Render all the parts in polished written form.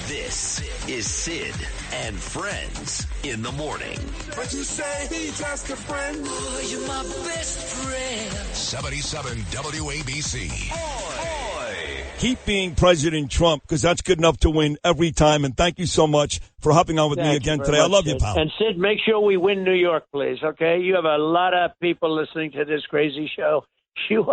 This is Sid and Friends in the morning. But you say he's just a friend. Oh, you're my best friend. 77 WABC. Keep being President Trump, because that's good enough to win every time. And thank you so much for hopping on with me again today. I love you, pal. And Sid, make sure we win New York, please. Okay, you have a lot of people listening to this crazy show. You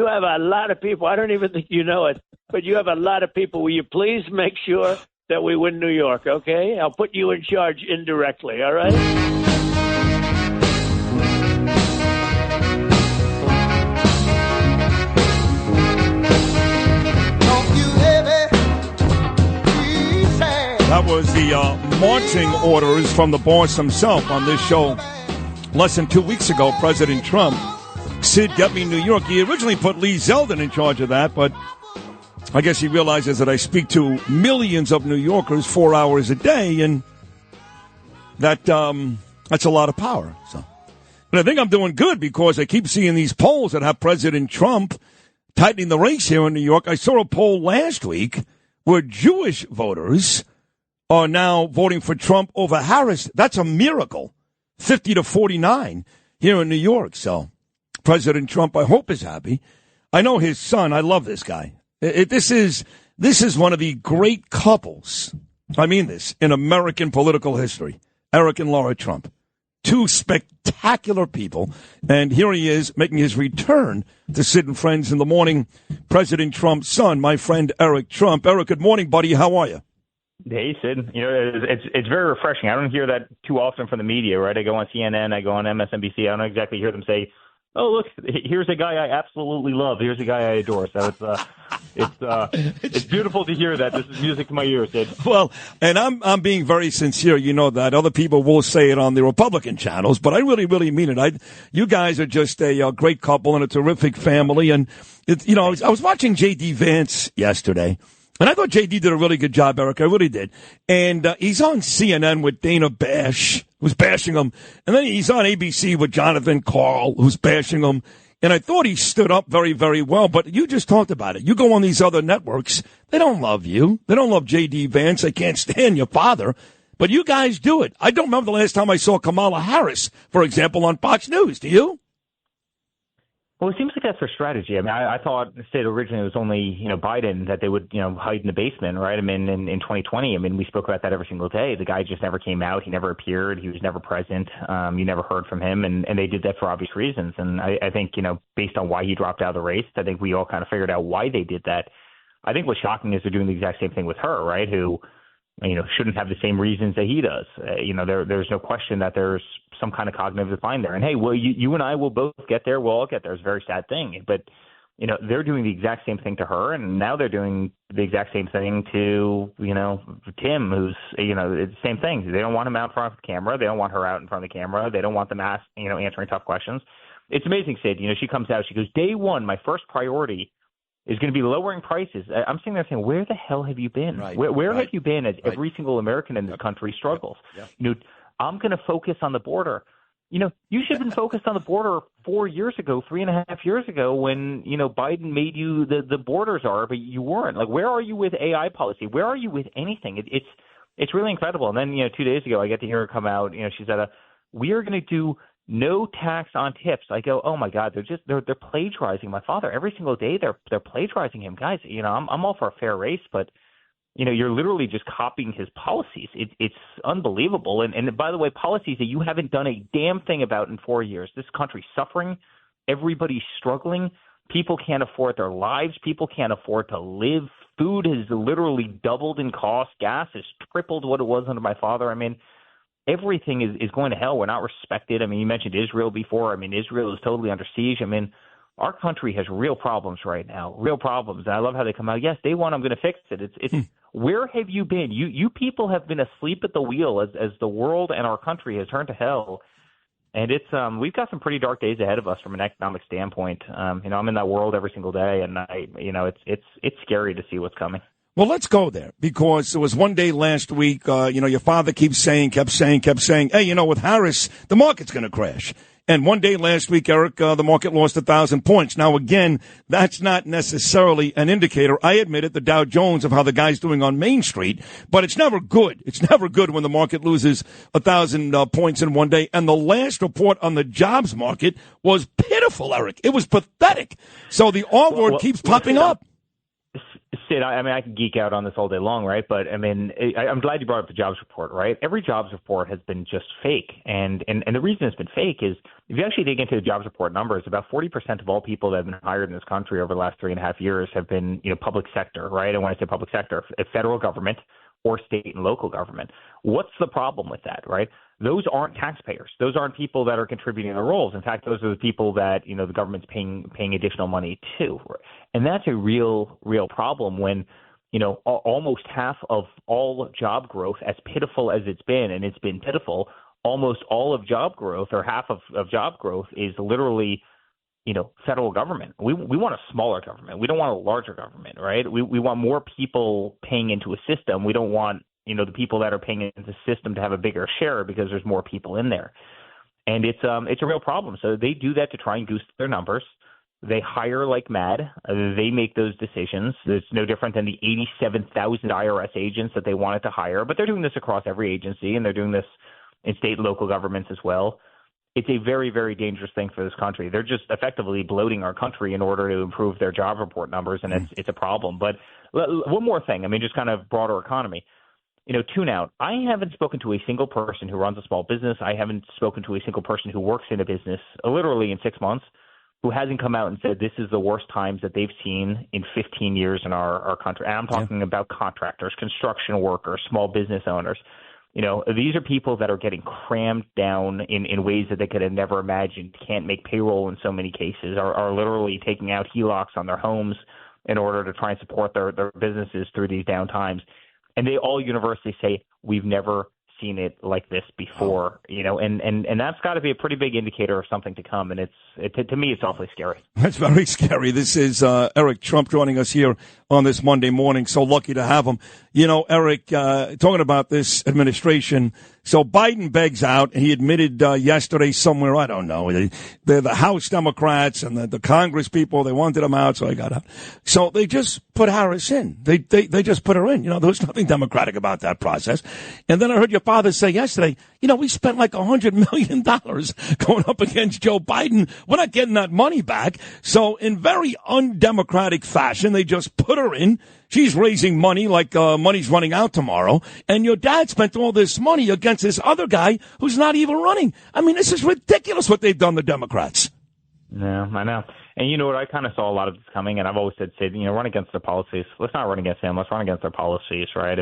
have a lot of people. I don't even think you know it, but you have a lot of people. Will you please make sure that we win New York? Okay, I'll put you in charge indirectly. All right. That was the marching orders from the boss himself on this show less than 2 weeks ago, President Trump. Sid, get me New York. He originally put Lee Zeldin in charge of that, but I guess he realizes that I speak to millions of New Yorkers 4 hours a day, and that's a lot of power. So, but I think I'm doing good because I keep seeing these polls that have President Trump tightening the race here in New York. I saw a poll last week where Jewish voters are now voting for Trump over Harris. That's a miracle. 50-49 here in New York. So President Trump, I hope, is happy. I know his son. I love this guy. This is one of the great couples. I mean this in American political history. Eric and Laura Trump. Two spectacular people. And here he is making his return to Sid and Friends in the morning. President Trump's son, my friend Eric Trump. Eric, good morning, buddy. How are you? Hey, Sid. You know, it's very refreshing. I don't hear that too often from the media, right? I go on CNN, I go on MSNBC. I don't exactly hear them say, "Oh, look, here's a guy I absolutely love. Here's a guy I adore." So it's beautiful to hear that. This is music to my ears, Sid. Well, and I'm being very sincere. You know that. Other people will say it on the Republican channels, but I really, really mean it. You guys are just a great couple and a terrific family. And I was watching J.D. Vance yesterday. And I thought J.D. did a really good job, Eric. I really did. And he's on CNN with Dana Bash, who's bashing him. And then he's on ABC with Jonathan Karl, who's bashing him. And I thought he stood up very, very well. But you just talked about it. You go on these other networks. They don't love you. They don't love J.D. Vance. They can't stand your father. But you guys do it. I don't remember the last time I saw Kamala Harris, for example, on Fox News. Do you? Well, it seems like that's their strategy. I mean, I thought the state originally was only, Biden, that they would, hide in the basement, right? I mean, in 2020, we spoke about that every single day. The guy just never came out. He never appeared. He was never present. You never heard from him. And they did that for obvious reasons. And I think, based on why he dropped out of the race, I think we all kind of figured out why they did that. I think what's shocking is they're doing the exact same thing with her, right? Who, shouldn't have the same reasons that he does. There's no question that there's some kind of cognitive decline there. And hey, well, you and I will both get there. We'll all get there. It's a very sad thing. But, they're doing the exact same thing to her. And now they're doing the exact same thing to, Tim, who's, it's the same thing. They don't want him out in front of the camera. They don't want her out in front of the camera. They don't want them answering tough questions. It's amazing, Sid. She comes out. She goes, day one, my first priority is going to be lowering prices. I'm sitting there saying, where the hell have you been? Right, where right, have you been as right. every single American in this country struggles? Yep. I'm going to focus on the border. You should have been focused on the border 4 years ago, 3.5 years ago when, Biden made you the border czar, but you weren't. Like, where are you with AI policy? Where are you with anything? It's really incredible. And then, 2 days ago, I get to hear her come out. She said, we are going to do no tax on tips. I go, oh my God, they're plagiarizing my father every single day. They're plagiarizing him, guys. I'm all for a fair race, but you're literally just copying his policies. It's unbelievable. And by the way, policies that you haven't done a damn thing about in 4 years. This country's suffering. Everybody's struggling. People can't afford their lives. People can't afford to live. Food has literally doubled in cost. Gas has tripled what it was under my father. Everything is going to hell. We're not respected. You mentioned Israel before. Israel is totally under siege. Our country has real problems right now, real problems. And I love how they come out. Yes, day one, I'm going to fix it. It's where have you been? You people have been asleep at the wheel as the world and our country has turned to hell. And it's we've got some pretty dark days ahead of us from an economic standpoint. I'm in that world every single day, and it's scary to see what's coming. Well, let's go there because there was one day last week, your father kept saying, hey, with Harris, the market's going to crash. And one day last week, Eric, the market lost 1,000 points. Now, again, that's not necessarily an indicator. I admit it, the Dow Jones of how the guy's doing on Main Street, but it's never good. It's never good when the market loses 1,000 points in one day. And the last report on the jobs market was pitiful, Eric. It was pathetic. So the R word keeps popping up. Sid, I can geek out on this all day long, right? But, I'm glad you brought up the jobs report, right? Every jobs report has been just fake. And the reason it's been fake is if you actually dig into the jobs report numbers, about 40% of all people that have been hired in this country over the last 3.5 years have been, public sector, right? And when I say public sector, federal government or state and local government. What's the problem with that, right? Those aren't taxpayers. Those aren't people that are contributing their roles. In fact, those are the people that, the government's paying additional money to. And that's a real problem when, almost half of all job growth, as pitiful as it's been, and it's been pitiful, almost all of job growth or half of job growth is literally, federal government. We want a smaller government. We don't want a larger government, right? We want more people paying into a system. We don't want the people that are paying into the system to have a bigger share because there's more people in there. And it's a real problem. So they do that to try and goose their numbers. They hire like mad. They make those decisions. It's no different than the 87,000 IRS agents that they wanted to hire. But they're doing this across every agency, and they're doing this in state and local governments as well. It's a very, very dangerous thing for this country. They're just effectively bloating our country in order to improve their job report numbers, and it's a problem. But one more thing, just kind of broader economy. Tune out. I haven't spoken to a single person who runs a small business. I haven't spoken to a single person who works in a business literally in 6 months who hasn't come out and said this is the worst times that they've seen in 15 years in our country. And I'm talking about contractors, construction workers, small business owners. These are people that are getting crammed down in ways that they could have never imagined, can't make payroll in so many cases, are literally taking out HELOCs on their homes in order to try and support their businesses through these down times. And they all universally say, we've never seen it like this before, and that's got to be a pretty big indicator of something to come. And to me, it's awfully scary. That's very scary. This is Eric Trump joining us here on this Monday morning. So lucky to have him. Eric, talking about this administration. So Biden begs out. He admitted yesterday somewhere, I don't know, they're the House Democrats and the Congress people, they wanted him out, so I got out. So they just put Harris in. They just put her in. There was nothing democratic about that process. And then I heard your father say yesterday, we spent like $100 million going up against Joe Biden. We're not getting that money back. So in very undemocratic fashion, they just put her in. She's raising money like money's running out tomorrow. And your dad spent all this money against this other guy who's not even running. This is ridiculous what they've done, the Democrats. Yeah, I know. And you know what? I kind of saw a lot of this coming, and I've always said, run against their policies. Let's not run against them. Let's run against their policies, right?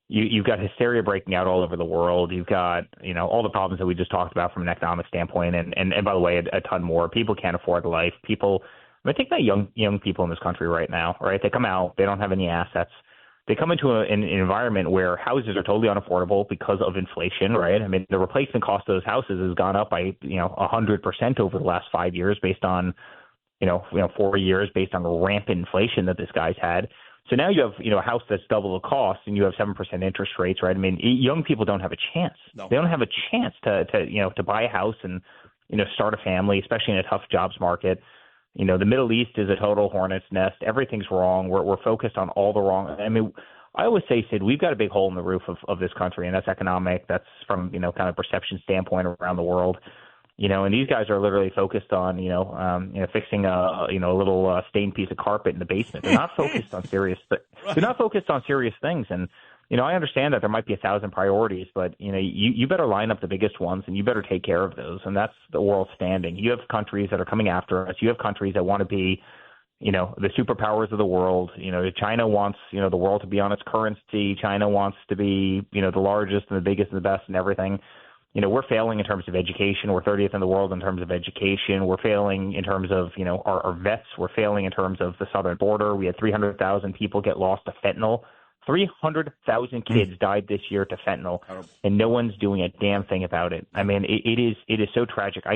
You've got hysteria breaking out all over the world. You've got, all the problems that we just talked about from an economic standpoint. And by the way, a ton more. People can't afford life. Think about young people in this country right now, right? They come out, they don't have any assets. They come into an environment where houses are totally unaffordable because of inflation, right? The replacement cost of those houses has gone up by, 100% over the last 5 years based on, 4 years based on the rampant inflation that this guy's had. So now you have, a house that's double the cost and you have 7% interest rates, right? Young people don't have a chance. No. They don't have a chance to buy a house and, start a family, especially in a tough jobs market. The Middle East is a total hornet's nest. Everything's wrong. We're focused on all the wrong. I always say, Sid, we've got a big hole in the roof of this country, and that's economic. That's from, kind of perception standpoint around the world. And these guys are literally focused on, fixing a little stained piece of carpet in the basement. They're not focused on serious. They're not focused on serious things. And I understand that there might be 1,000 priorities, but you better line up the biggest ones, and you better take care of those. And that's the world standing. You have countries that are coming after us. You have countries that want to be, the superpowers of the world. China wants, the world to be on its currency. China wants to be, the largest and the biggest and the best and everything. We're failing in terms of education. We're 30th in the world in terms of education. We're failing in terms of, our vets. We're failing in terms of the southern border. We had 300,000 people get lost to fentanyl. 300,000 kids died this year to fentanyl, and no one's doing a damn thing about it. It is so tragic. I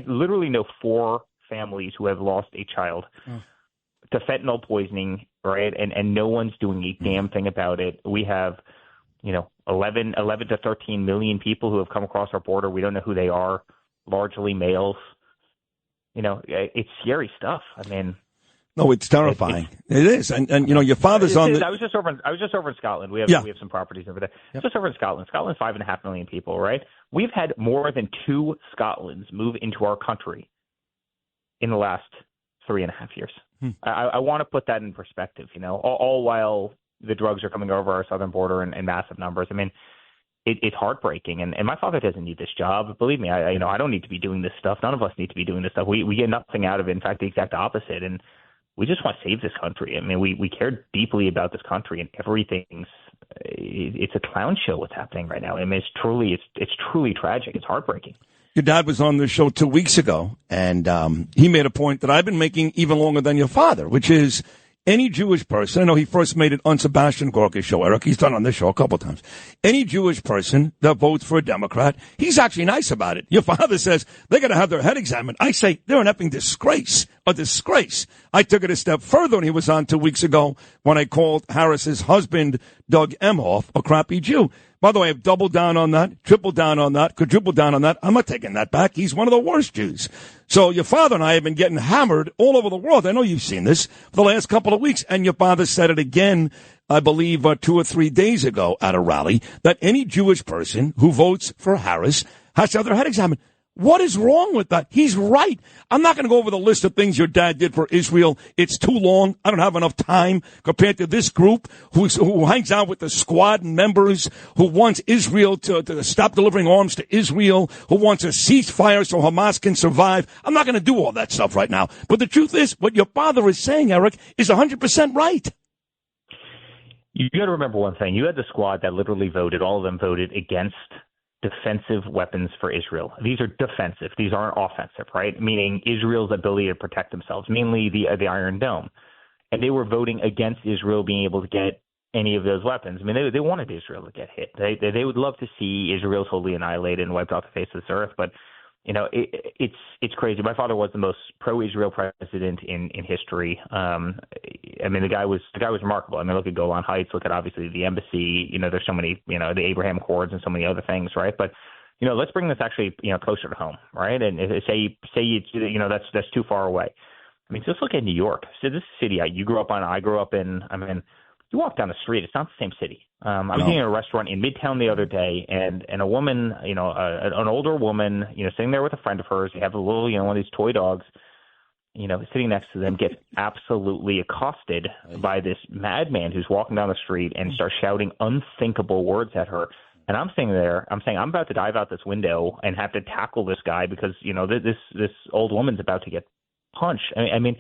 literally know 4 families who have lost a child to fentanyl poisoning, right? And no one's doing a damn thing about it. We have, 11 to 13 million people who have come across our border. We don't know who they are, largely males. It's scary stuff. I mean, no, it's terrifying. It is, and your father's on. I was just over in Scotland. We have some properties over there. Yep. Just over in Scotland. Scotland's 5.5 million people, right? We've had more than 2 Scotlands move into our country in the last 3.5 years. I want to put that in perspective. All while the drugs are coming over our southern border in massive numbers. I mean, it's heartbreaking. And my father doesn't need this job. Believe me, I don't need to be doing this stuff. None of us need to be doing this stuff. We get nothing out of it. In fact, the exact opposite. And we just want to save this country. I mean, we care deeply about this country, and it's a clown show what's happening right now. I mean, it's truly tragic. It's heartbreaking. Your dad was on the show 2 weeks ago, and he made a point that I've been making even longer than your father, which is any Jewish person. I know he first made it on Sebastian Gorka's show, Eric. He's done on this show a couple of times. Any Jewish person that votes for a Democrat, he's actually nice about it. Your father says they got to have their head examined. I say they're an effing disgrace, a disgrace. I took it a step further when he was on 2 weeks ago when I called Harris's husband, Doug Emhoff, a crappy Jew. By the way, I've doubled down on that, tripled down on that, quadrupled down on that. I'm not taking that back. He's one of the worst Jews. So your father and I have been getting hammered all over the world. I know you've seen this for the last couple of weeks. And your father said it again, I believe, 2 or 3 days ago at a rally, that any Jewish person who votes for Harris has to have their head examined. What is wrong with that? He's right. I'm not going to go over the list of things your dad did for Israel. It's too long. I don't have enough time compared to this group who hangs out with the squad members, who wants Israel to stop delivering arms to Israel, who wants a ceasefire so Hamas can survive. I'm not going to do all that stuff right now. But the truth is, what your father is saying, Eric, is 100% right. You got to remember one thing. You had the squad that literally voted. All of them voted against defensive weapons for Israel. These are defensive. These aren't offensive, right? Meaning Israel's ability to protect themselves, mainly the Iron Dome. And they were voting against Israel being able to get any of those weapons. I mean, they wanted Israel to get hit. They would love to see Israel totally annihilated and wiped off the face of this earth. But it's crazy. My father was the most pro-Israel president in history. I mean, the guy was remarkable. I mean, look at Golan Heights. Look at obviously the embassy. There's so many, the Abraham Accords and so many other things, right? But let's bring this actually, closer to home, right? And say that's too far away. I mean, just look at New York. So this city you grew up on, I grew up in. I mean, you walk down the street, it's not the same city. I was eating at a restaurant in Midtown the other day, and a woman, an older woman, sitting there with a friend of hers. They have a little, one of these toy dogs, sitting next to them, gets absolutely accosted by this madman who's walking down the street and starts shouting unthinkable words at her. And I'm sitting there, I'm saying, I'm about to dive out this window and have to tackle this guy because, this old woman's about to get punched. I mean,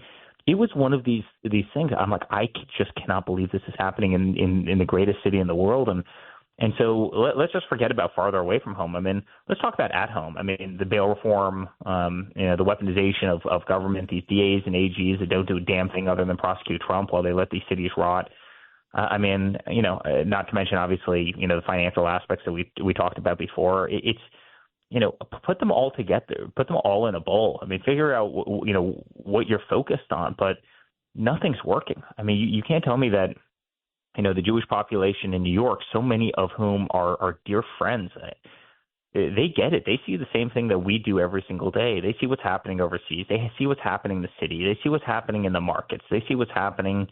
it was one of these things. I'm like, I just cannot believe this is happening in the greatest city in the world. And so let's just forget about farther away from home. I mean, let's talk about at home. I mean, the bail reform, the weaponization of government, these DAs and AGs that don't do a damn thing other than prosecute Trump while they let these cities rot. I mean, not to mention, obviously, the financial aspects that we talked about before. It's put them all together, put them all in a bowl. I mean, figure out, what you're focused on, but nothing's working. I mean, you can't tell me that, the Jewish population in New York, so many of whom are dear friends, they get it. They see the same thing that we do every single day. They see what's happening overseas. They see what's happening in the city. They see what's happening in the markets. They see what's happening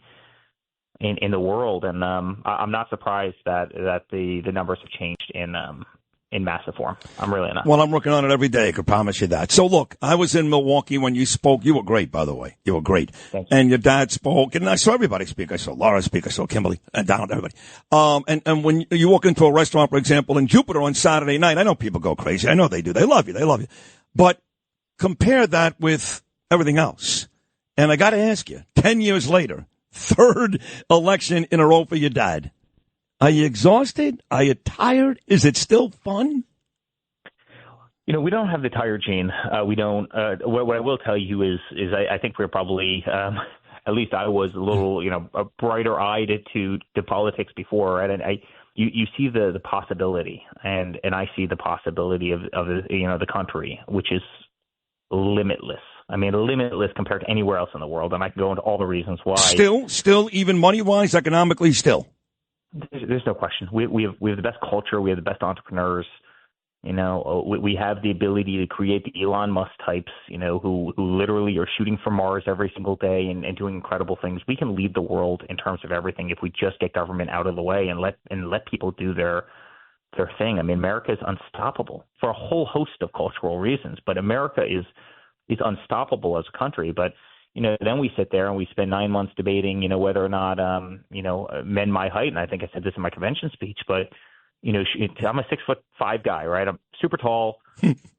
in the world. And I'm not surprised that the numbers have changed in massive form. I'm really not. Well, I'm working on it every day. I can promise you that. So look, I was in Milwaukee when you spoke. You were great, by the way. You were great. And your dad spoke, and I saw everybody speak. I saw Laura speak. I saw Kimberly and Donald, everybody. And when you walk into a restaurant, for example, in Jupiter on Saturday night, I know people go crazy. I know they do. They love you. They love you. But compare that with everything else. And I got to ask you, 10 years later, third election in a row for your dad. Are you exhausted? Are you tired? Is it still fun? We don't have the tired gene. We don't. What I will tell you is I think we're probably, at least I was a little, brighter eyed to politics before, right? And you see the possibility, and I see the possibility of the country, which is limitless. I mean, limitless compared to anywhere else in the world, and I can go into all the reasons why. Still, even money-wise, economically, still. There's no question. We have the best culture. We have the best entrepreneurs. You know, we have the ability to create the Elon Musk types, you know, who literally are shooting for Mars every single day and doing incredible things. We can lead the world in terms of everything if we just get government out of the way and let people do their thing. I mean, America is unstoppable for a whole host of cultural reasons, but America is unstoppable as a country. But, you know, then we sit there and we spend 9 months debating, you know, whether or not, men my height. And I think I said this in my convention speech, but, you know, I'm a 6'5" guy, right? I'm super tall,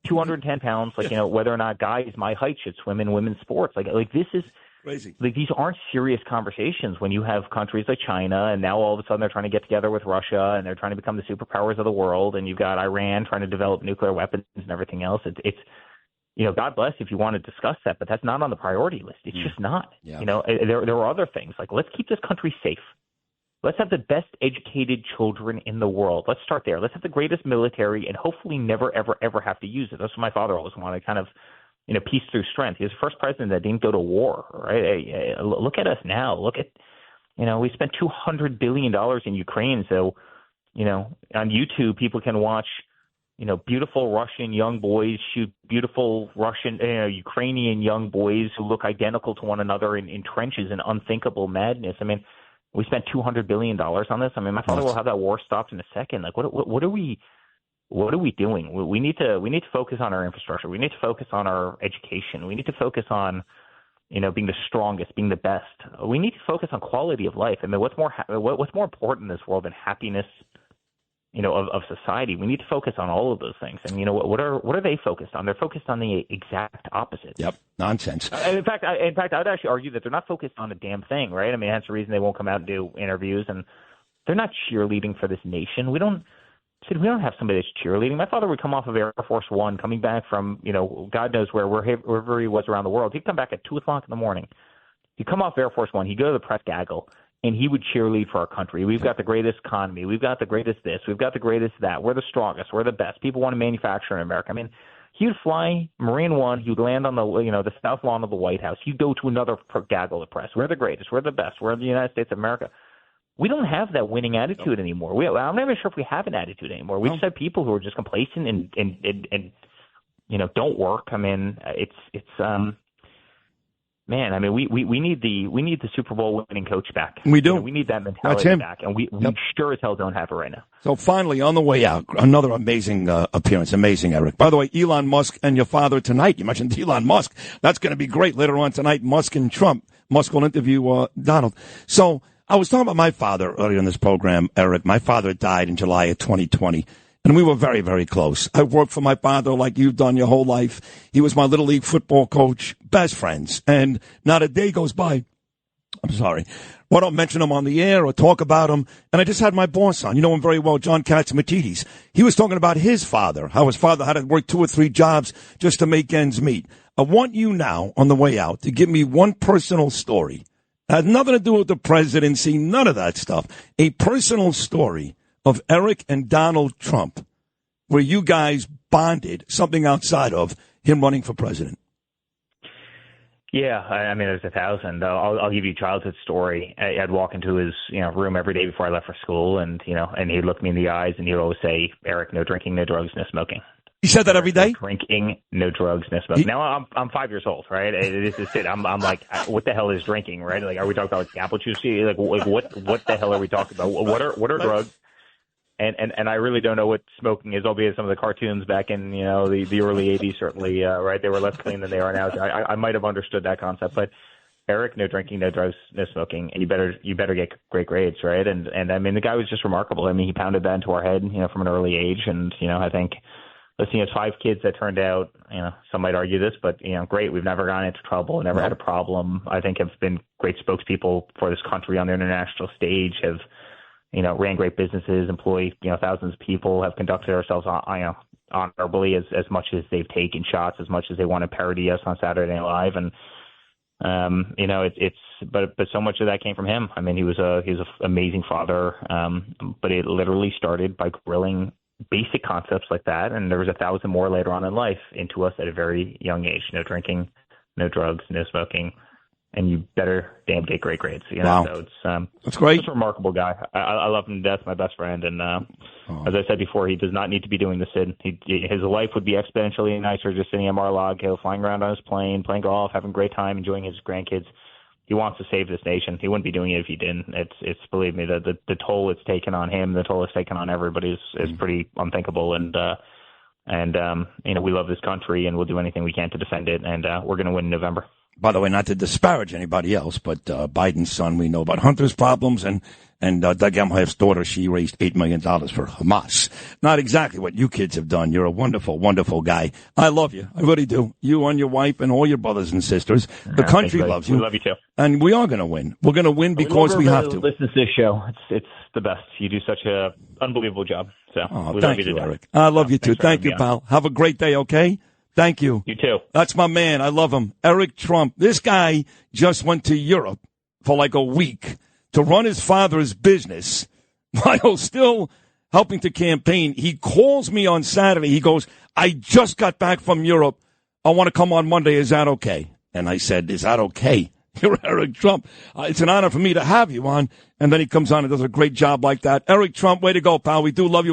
210 pounds. Like, you know, whether or not guys my height should swim in women's sports. Like this is crazy. Like, these aren't serious conversations when you have countries like China, and now all of a sudden they're trying to get together with Russia and they're trying to become the superpowers of the world. And you've got Iran trying to develop nuclear weapons and everything else. It's you know, God bless if you want to discuss that, but that's not on the priority list. It's just not. Yeah. You know, there are other things like, let's keep this country safe. Let's have the best educated children in the world. Let's start there. Let's have the greatest military and hopefully never, ever, ever have to use it. That's what my father always wanted, kind of, you know, peace through strength. He was the first president that didn't go to war, right? Hey, look at us now. Look at, you know, we spent $200 billion in Ukraine. So, you know, on YouTube, people can watch, you know, beautiful Russian young boys shoot beautiful Ukrainian young boys who look identical to one another in trenches in unthinkable madness. I mean, we spent $200 billion on this. I mean, my father will have that war stopped in a second. Like, what are we doing? We need to focus on our infrastructure. We need to focus on our education. We need to focus on, you know, being the strongest, being the best. We need to focus on quality of life. I mean, what's more important in this world than happiness, you know, of society? We need to focus on all of those things. And, you know, what are they focused on? They're focused on the exact opposite. Yep, nonsense. In fact, I would actually argue that they're not focused on a damn thing, right? I mean, that's the reason they won't come out and do interviews, and they're not cheerleading for this nation. We don't have somebody that's cheerleading. My father would come off of Air Force One, coming back from, you know, God knows wherever he was around the world. He'd come back at 2:00 in the morning. He'd come off Air Force One. He'd go to the press gaggle, and he would cheerlead for our country. We've got the greatest economy. We've got the greatest this. We've got the greatest that. We're the strongest. We're the best. People want to manufacture in America. I mean, he would fly Marine One. He would land on the south lawn of the White House. He'd go to another gaggle of press. We're the greatest. We're the best. We're the United States of America. We don't have that winning attitude anymore. I'm not even sure if we have an attitude anymore. We just have people who are just complacent and you know, don't work. I mean, it's man. I mean, we need the Super Bowl winning coach back. We do. You know, we need that mentality back, and we sure as hell don't have it right now. So finally, on the way out, another amazing appearance. Amazing, Eric. By the way, Elon Musk and your father tonight. You mentioned Elon Musk. That's going to be great later on tonight. Musk and Trump. Musk will interview Donald. So I was talking about my father earlier in this program, Eric. My father died in July of 2020, and we were very, very close. I worked for my father like you've done your whole life. He was my Little League football coach, best friends, and not a day goes by. I'm sorry. I don't mention him on the air or talk about him. And I just had my boss on. You know him very well, John Katsimatidis. He was talking about his father, how his father had to work 2 or 3 jobs just to make ends meet. I want you now, on the way out, to give me one personal story. It had nothing to do with the presidency, none of that stuff. A personal story of Eric and Donald Trump where you guys bonded, something outside of him running for president. Yeah, I mean, there's 1,000. I'll give you a childhood story. I'd walk into his room every day before I left for school, and he'd look me in the eyes, and he'd always say, "Eric, no drinking, no drugs, no smoking." He said that every day? No drinking, no drugs, no smoking. Now I'm 5 years old, right? This is it. I'm like, what the hell is drinking, right? Like, are we talking about like apple juice? Like what the hell are we talking about? What are drugs? And I really don't know what smoking is, albeit some of the cartoons back in, the early 80s, certainly, right? They were less clean than they are now. So I might have understood that concept, but Eric, no drinking, no drugs, no smoking, and you better get great grades, right? And I mean, the guy was just remarkable. I mean, he pounded that into our head, from an early age. And, I think, he has 5 kids that turned out, some might argue this, but, great. We've never gotten into trouble, never had a problem. I think have been great spokespeople for this country on the international stage, have, ran great businesses, employ, thousands of people, have conducted ourselves, honorably as much as they've taken shots, as much as they want to parody us on Saturday Night Live. And, but so much of that came from him. I mean, he was an amazing father. But it literally started by grilling basic concepts like that. And there was 1,000 more later on in life into us at a very young age. No drinking, no drugs, no smoking, and you better damn get great grades. Wow. So it's that's great. Just a remarkable guy. I love him to death. My best friend, and as I said before, he does not need to be doing this. His life would be exponentially nicer just sitting at Mar-a-Lago, flying around on his plane, playing golf, having a great time, enjoying his grandkids. He wants to save this nation. He wouldn't be doing it if he didn't. It's believe me, the toll it's taken on him, the toll it's taken on everybody is pretty unthinkable. And we love this country, and we'll do anything we can to defend it. And we're going to win in November. By the way, not to disparage anybody else, but Biden's son, we know about Hunter's problems, and Doug Emhoff's daughter, she raised $8 million for Hamas. Not exactly what you kids have done. You're a wonderful, wonderful guy. I love you. I really do. You and your wife and all your brothers and sisters. The country loves you. We love you, too. And we are going to win. We're going to win because we have to. Listen to this show. It's the best. You do such an unbelievable job. So we love thank you, Eric. I love you, too. Thank you, pal. Have a great day, okay? Thank you. You too. That's my man. I love him. Eric Trump. This guy just went to Europe for like a week to run his father's business while still helping to campaign. He calls me on Saturday. He goes, I just got back from Europe. I want to come on Monday. Is that okay? And I said, is that okay? You're Eric Trump. It's an honor for me to have you on. And then he comes on and does a great job like that. Eric Trump, way to go, pal. We do love you.